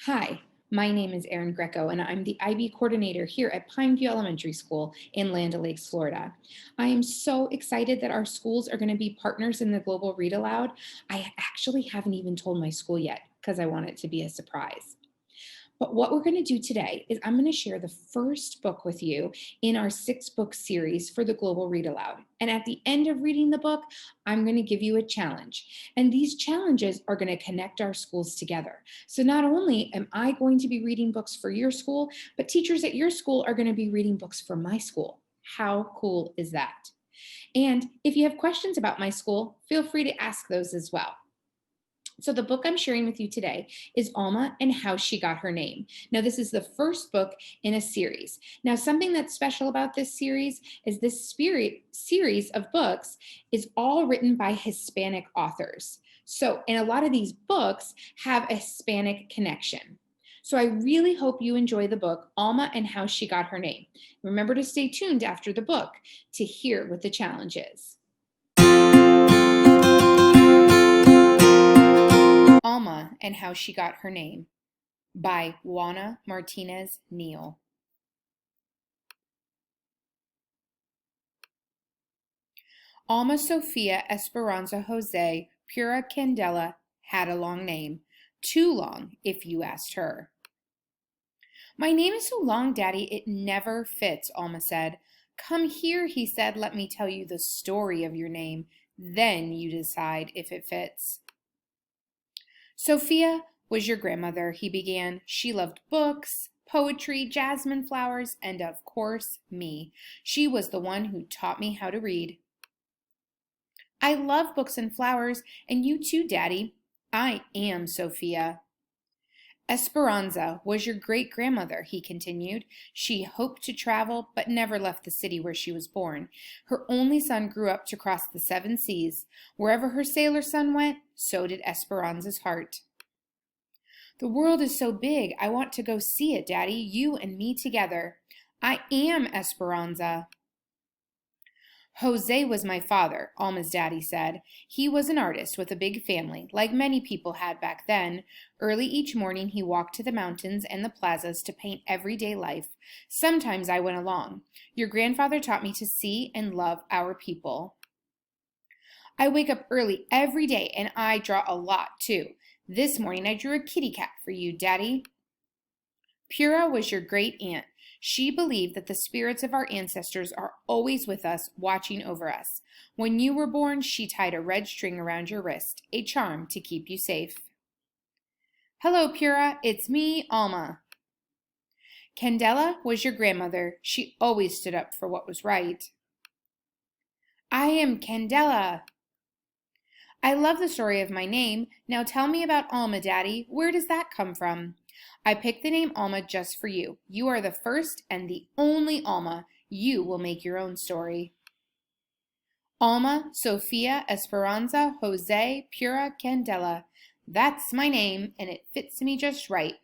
Hi, my name is Erin Greco, and I'm the IB coordinator here at Pineview Elementary School in Land O'Lakes, Florida. I am so excited that our schools are going to be partners in the Global Read Aloud. I actually haven't even told my school yet because I want it to be a surprise. But what we're going to do today is I'm going to share the first book with you in our 6-book series for the Global Read Aloud. And at the end of reading the book, I'm going to give you a challenge. And these challenges are going to connect our schools together. So not only am I going to be reading books for your school, but teachers at your school are going to be reading books for my school. How cool is that? And if you have questions about my school, feel free to ask those as well. So the book I'm sharing with you today is Alma and How She Got Her Name. Now, this is the first book in a series. Now, something that's special about this series is this series of books is all written by Hispanic authors. So, and a lot of these books have a Hispanic connection. So I really hope you enjoy the book, Alma and How She Got Her Name. Remember to stay tuned after the book to hear what the challenge is. Alma and How She Got Her Name by Juana Martinez Neal. Alma Sofia Esperanza Jose Pura Candela had a long name, too long if you asked her. My name is so long, Daddy, it never fits, Alma said. Come here, he said, let me tell you the story of your name. Then you decide if it fits. Sophia was your grandmother, he began. She loved books, poetry, jasmine flowers, and of course, me. She was the one who taught me how to read. I love books and flowers, and you too, Daddy. I am Sophia. Esperanza was your great-grandmother, he continued. She hoped to travel, but never left the city where she was born. Her only son grew up to cross the 7 seas. Wherever her sailor son went, so did Esperanza's heart. The world is so big, I want to go see it, Daddy, you and me together. I am Esperanza. Jose was my father, Alma's daddy said. He was an artist with a big family, like many people had back then. Early each morning he walked to the mountains and the plazas to paint everyday life. Sometimes I went along. Your grandfather taught me to see and love our people. I wake up early every day and I draw a lot too. This morning I drew a kitty cat for you, Daddy. Pura was your great aunt. She believed that the spirits of our ancestors are always with us, watching over us. When you were born, she tied a red string around your wrist, a charm to keep you safe. Hello, Pura. It's me, Alma. Candela was your grandmother. She always stood up for what was right. I am Candela. I love the story of my name. Now tell me about Alma, Daddy. Where does that come from? I picked the name Alma just for you. You are the first and the only Alma. You will make your own story. Alma, Sofia, Esperanza, Jose, Pura, Candela. That's my name, and it fits me just right.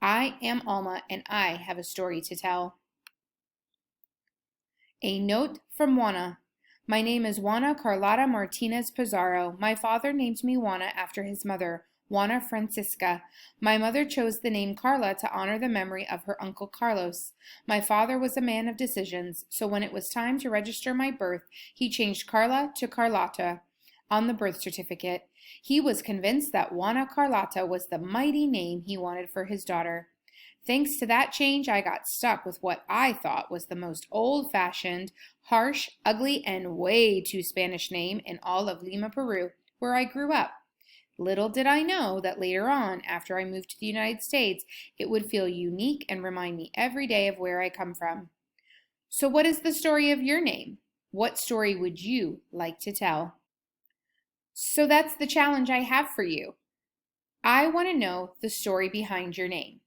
I am Alma, and I have a story to tell. A note from Juana. My name is Juana Carlotta Martinez Pizarro. My father named me Juana after his mother, Juana Francisca. My mother chose the name Carla to honor the memory of her uncle Carlos. My father was a man of decisions, so when it was time to register my birth, he changed Carla to Carlotta on the birth certificate. He was convinced that Juana Carlotta was the mighty name he wanted for his daughter. Thanks to that change, I got stuck with what I thought was the most old-fashioned, harsh, ugly, and way too Spanish name in all of Lima, Peru, where I grew up. Little did I know that later on, after I moved to the United States, it would feel unique and remind me every day of where I come from. So what is the story of your name? What story would you like to tell? So that's the challenge I have for you. I want to know the story behind your name.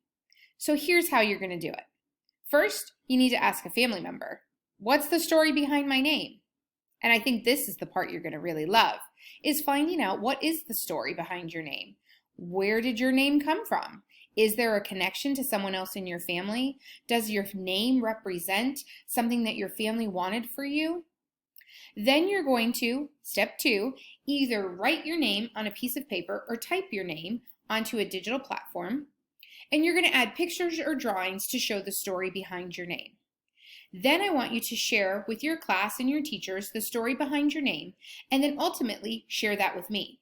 So here's how you're going to do it. First, you need to ask a family member, what's the story behind my name? And I think this is the part you're going to really love, is finding out what is the story behind your name. Where did your name come from? Is there a connection to someone else in your family? Does your name represent something that your family wanted for you? Then you're going to, step 2, either write your name on a piece of paper or type your name onto a digital platform. And you're going to add pictures or drawings to show the story behind your name. Then I want you to share with your class and your teachers the story behind your name, and then ultimately share that with me.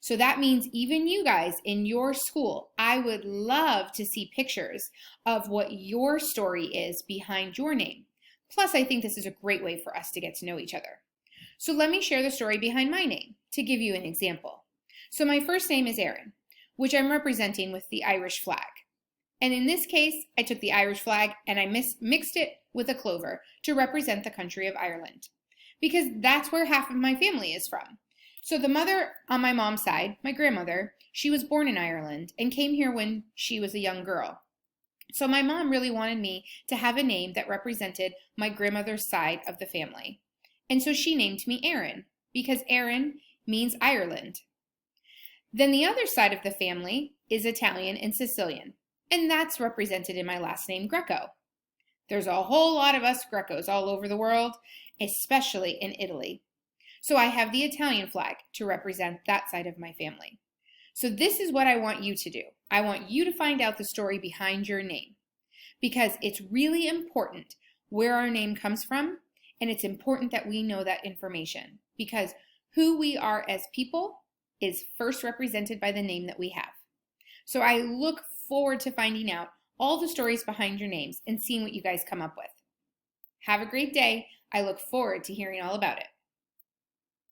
So that means even you guys in your school, I would love to see pictures of what your story is behind your name. Plus, I think this is a great way for us to get to know each other. So let me share the story behind my name to give you an example. So my first name is Erin, which I'm representing with the Irish flag. And in this case, I took the Irish flag and I mixed it with a clover to represent the country of Ireland, because that's where half of my family is from. So the mother on my mom's side, my grandmother, she was born in Ireland and came here when she was a young girl. So my mom really wanted me to have a name that represented my grandmother's side of the family. And so she named me Erin, because Erin means Ireland. Then the other side of the family is Italian and Sicilian, and that's represented in my last name, Greco. There's a whole lot of us Grecos all over the world, especially in Italy. So I have the Italian flag to represent that side of my family. So this is what I want you to do. I want you to find out the story behind your name, because it's really important where our name comes from, and it's important that we know that information, because who we are as people is first represented by the name that we have. So I look forward to finding out all the stories behind your names and seeing what you guys come up with. Have a great day. I look forward to hearing all about it.